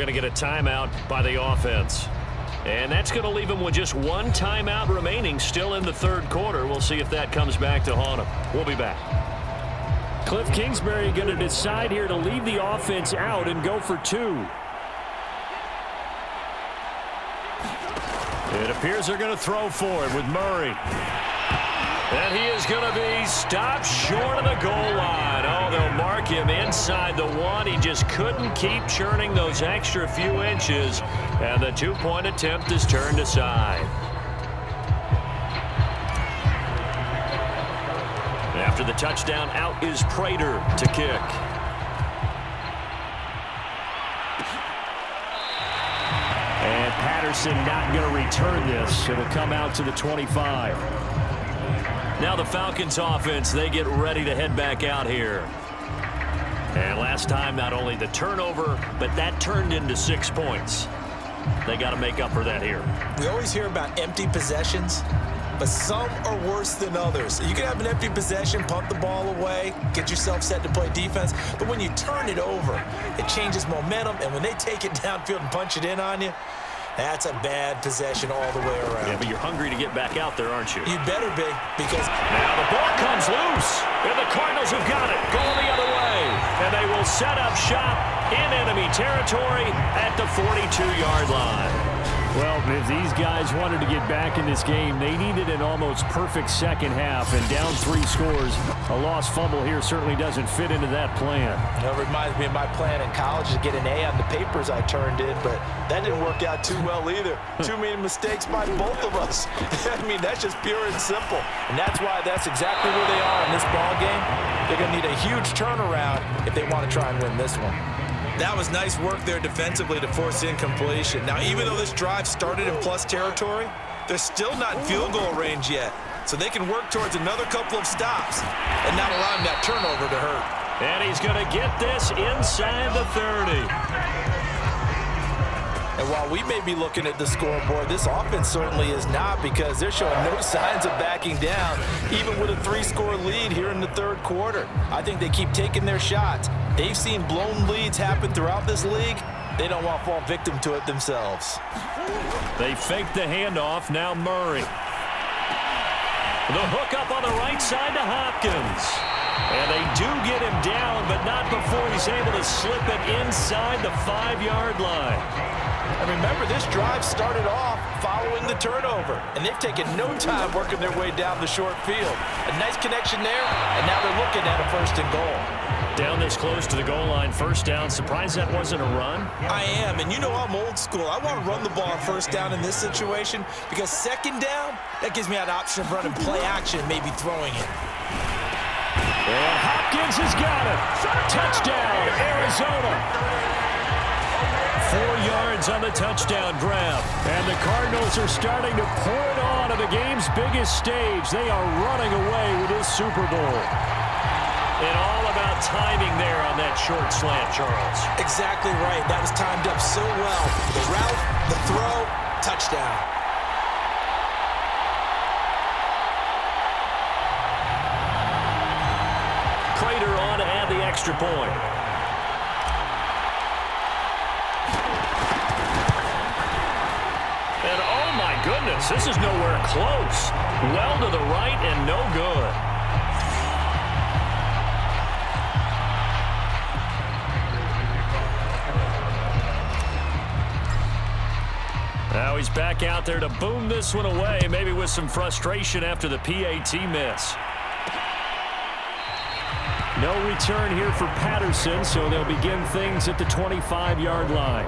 going to get a timeout by the offense. And that's going to leave them with just one timeout remaining still in the third quarter. We'll see if that comes back to haunt them. We'll be back. Cliff Kingsbury going to decide here to leave the offense out and go for two. It appears they're going to throw for it with Murray. And he is going to be stopped short of the goal line. Oh, they'll mark him inside the one. He just couldn't keep churning those extra few inches. And the two-point attempt is turned aside. After the touchdown, out is Prater to kick. And Patterson not going to return this. It'll come out to the 25. Now the Falcons offense, they get ready to head back out here. And last time, not only the turnover, but that turned into 6 points. They got to make up for that here. We always hear about empty possessions, but some are worse than others. You can have an empty possession, punt the ball away, get yourself set to play defense, but when you turn it over, it changes momentum, and when they take it downfield and punch it in on you, that's a bad possession all the way around. Yeah, but you're hungry to get back out there, aren't you? You better be, because now the ball comes loose, and the Cardinals have got it, going the other way, and they will set up shop in enemy territory at the 42-yard line. Well, if these guys wanted to get back in this game, they needed an almost perfect second half, and down 3 scores. A lost fumble here certainly doesn't fit into that plan. It reminds me of my plan in college to get an A on the papers I turned in, but that didn't work out too well either. Too many mistakes by both of us. I mean, that's just pure and simple. And that's why that's exactly where they are in this ball game. They're going to need a huge turnaround if they want to try and win this one. That was nice work there defensively to force incompletion. Now, even though this drive started in plus territory, they're still not in field goal range yet. So they can work towards another couple of stops and not allow that turnover to hurt. And he's going to get this inside the 30. And while we may be looking at the scoreboard, this offense certainly is not, because they're showing no signs of backing down, even with a 3-score lead here in the third quarter. I think they keep taking their shots. They've seen blown leads happen throughout this league. They don't want to fall victim to it themselves. They fake the handoff. Now Murray. The hook up on the right side to Hopkins. And they do get him down, but not before he's able to slip it inside the 5-yard line. And remember, this drive started off following the turnover, and they've taken no time working their way down the short field. A nice connection there, and now they're looking at a 1st and goal. Down this close to the goal line, 1st down. Surprised that wasn't a run? I am, and you know I'm old school. I want to run the ball on 1st down in this situation, because 2nd down, that gives me that option of running play action and maybe throwing it. And Hopkins has got it. Touchdown, Arizona. 4 yards on the touchdown grab. And the Cardinals are starting to pour it on at the game's biggest stage. They are running away with this Super Bowl. And all about timing there on that short slant, Charles. Exactly right. That was timed up so well. The route, the throw, touchdown. Prater on to add the extra point. And oh my goodness, this is nowhere close. Well to the right and no good. Now he's back out there to boom this one away, maybe with some frustration after the PAT miss. No return here for Patterson, so they'll begin things at the 25-yard line.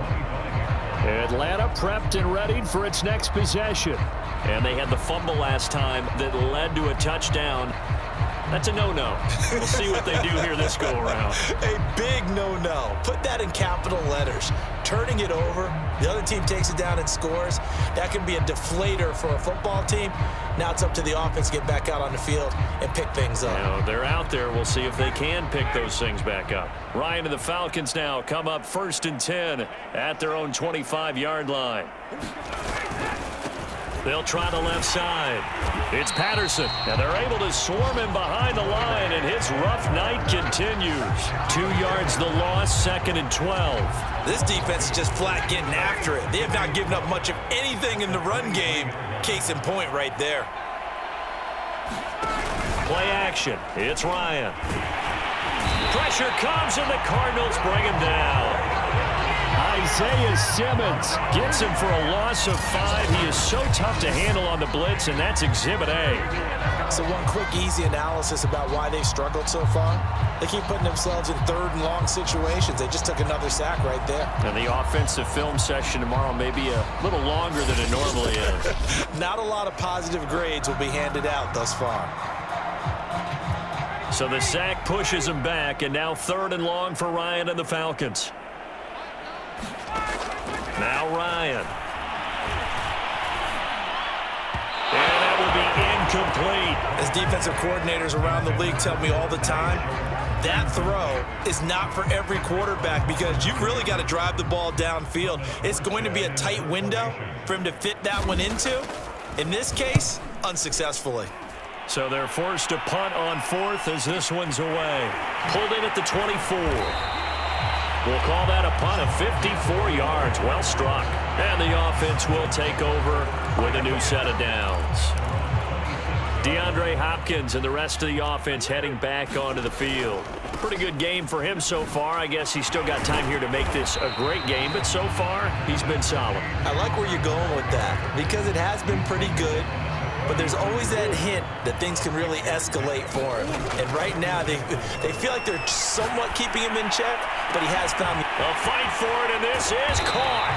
Atlanta prepped and readied for its next possession. And they had the fumble last time that led to a touchdown. That's a no-no. We'll see what they do here this go-around. A big no-no. Put that in capital letters. Turning it over, the other team takes it down and scores. That can be a deflator for a football team. Now it's up to the offense to get back out on the field and pick things up. Now, they're out there. We'll see if they can pick those things back up. Ryan and the Falcons now come up 1st and 10 at their own 25-yard line. They'll try the left side. It's Patterson. And they're able to swarm him behind the line, and his rough night continues. 2 yards the loss, 2nd and 12. This defense is just flat getting after it. They have not given up much of anything in the run game. Case in point right there. Play action. It's Ryan. Pressure comes, and the Cardinals bring him down. Isaiah Simmons gets him for a loss of 5. He is so tough to handle on the blitz, and that's Exhibit A. So one quick, easy analysis about why they've struggled so far. They keep putting themselves in 3rd and long situations. They just took another sack right there. And the offensive film session tomorrow may be a little longer than it normally is. Not a lot of positive grades will be handed out thus far. So the sack pushes him back, and now 3rd and long for Ryan and the Falcons. Now Ryan. And that will be incomplete. As defensive coordinators around the league tell me all the time, that throw is not for every quarterback because you've really got to drive the ball downfield. It's going to be a tight window for him to fit that one into. In this case, unsuccessfully. So they're forced to punt on 4th as this one's away. Pulled in at the 24. We'll call that a punt of 54 yards. Well struck. And the offense will take over with a new set of downs. DeAndre Hopkins and the rest of the offense heading back onto the field. Pretty good game for him so far. I guess he's still got time here to make this a great game, but so far he's been solid. I like where you're going with that because it has been pretty good. But there's always that hint that things can really escalate for him. And right now, they feel like they're somewhat keeping him in check, but he has found a fight for it, and this is caught.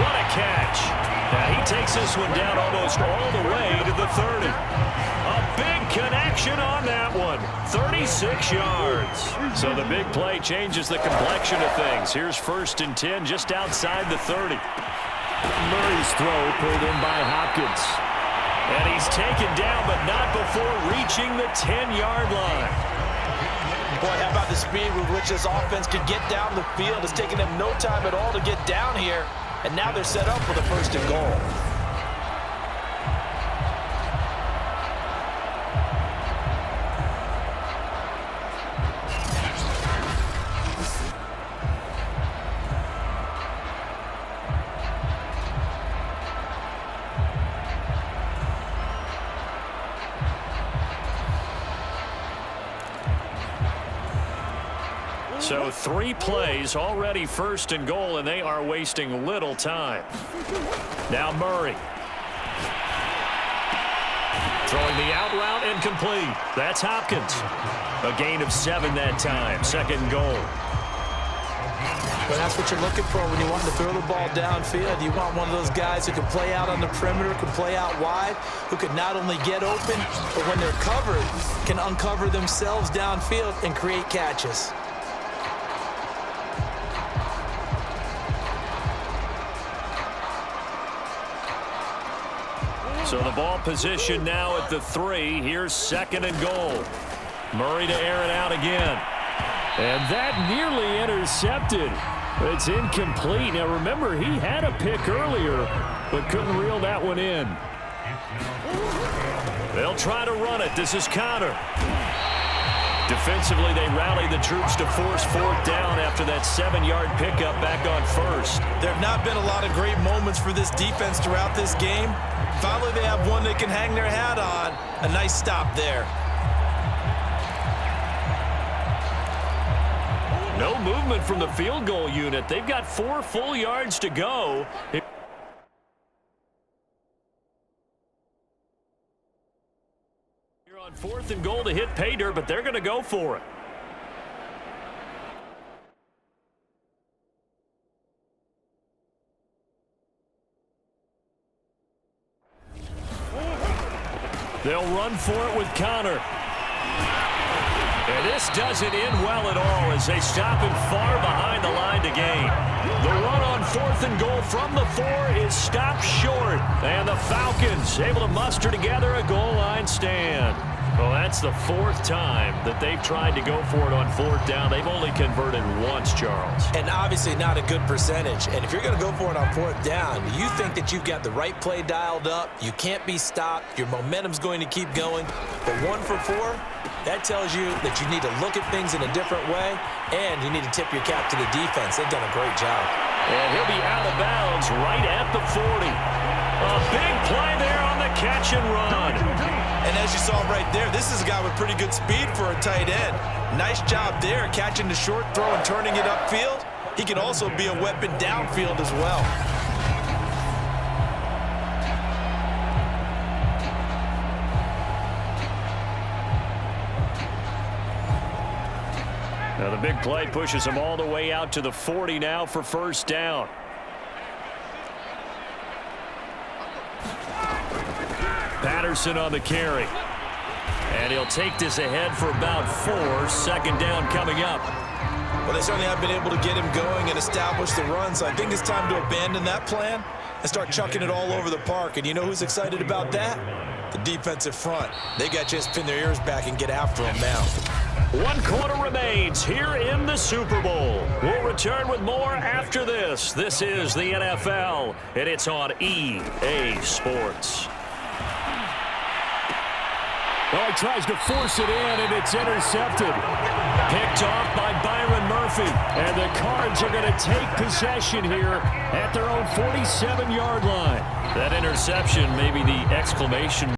What a catch. Now he takes this one down almost all the way to the 30. A big connection on that one. 36 yards. So the big play changes the complexion of things. Here's 1st and 10 just outside the 30. Murray's throw pulled in by Hopkins. And he's taken down, but not before reaching the 10-yard line. Boy, how about the speed with which this offense could get down the field? It's taken them no time at all to get down here, and now they're set up for the 1st and goal. So 3 plays, already 1st and goal, and they are wasting little time. Now Murray. Throwing the out route incomplete. That's Hopkins. A gain of 7 that time. 2nd and goal. But that's what you're looking for when you want to throw the ball downfield. You want one of those guys who can play out on the perimeter, can play out wide, who can not only get open, but when they're covered, can uncover themselves downfield and create catches. So the ball position now at the 3. Here's 2nd and goal. Murray to air it out again. And that nearly intercepted. It's incomplete. Now remember, he had a pick earlier, but couldn't reel that one in. They'll try to run it. This is Connor. Defensively, they rally the troops to force 4th down after that 7-yard pickup back on 1st. There have not been a lot of great moments for this defense throughout this game. Finally, they have one they can hang their hat on. A nice stop there. No movement from the field goal unit. They've got 4 full yards to go. Here on 4th and goal to hit pay dirt, but they're going to go for it. They'll run for it with Connor. And this doesn't end well at all as they stop him far behind the line to gain. The run on 4th and goal from the 4 is stopped short. And the Falcons able to muster together a goal line stand. Well, that's the fourth time that they've tried to go for it on fourth down. They've only converted once, Charles. And obviously not a good percentage. And if you're going to go for it on fourth down, you think that you've got the right play dialed up. You can't be stopped. Your momentum's going to keep going. But 1 for 4, that tells you that you need to look at things in a different way, and you need to tip your cap to the defense. They've done a great job. And he'll be out of bounds right at the 40. A big play there on the catch and run. And as you saw right there, this is a guy with pretty good speed for a tight end. Nice job there, catching the short throw and turning it upfield. He can also be a weapon downfield as well. Now the big play pushes him all the way out to the 40 now for first down. Patterson on the carry. And he'll take this ahead for about 4. Second down coming up. Well, they certainly have been able to get him going and establish the run, so I think it's time to abandon that plan and start chucking it all over the park. And you know who's excited about that? The defensive front. They got to just pin their ears back and get after him now. 1 quarter remains here in the Super Bowl. We'll return with more after this. This is the NFL, and it's on EA Sports. Oh, he tries to force it in, and it's intercepted. Picked off by Byron Murphy. And the Cards are going to take possession here at their own 47-yard line. That interception, maybe the exclamation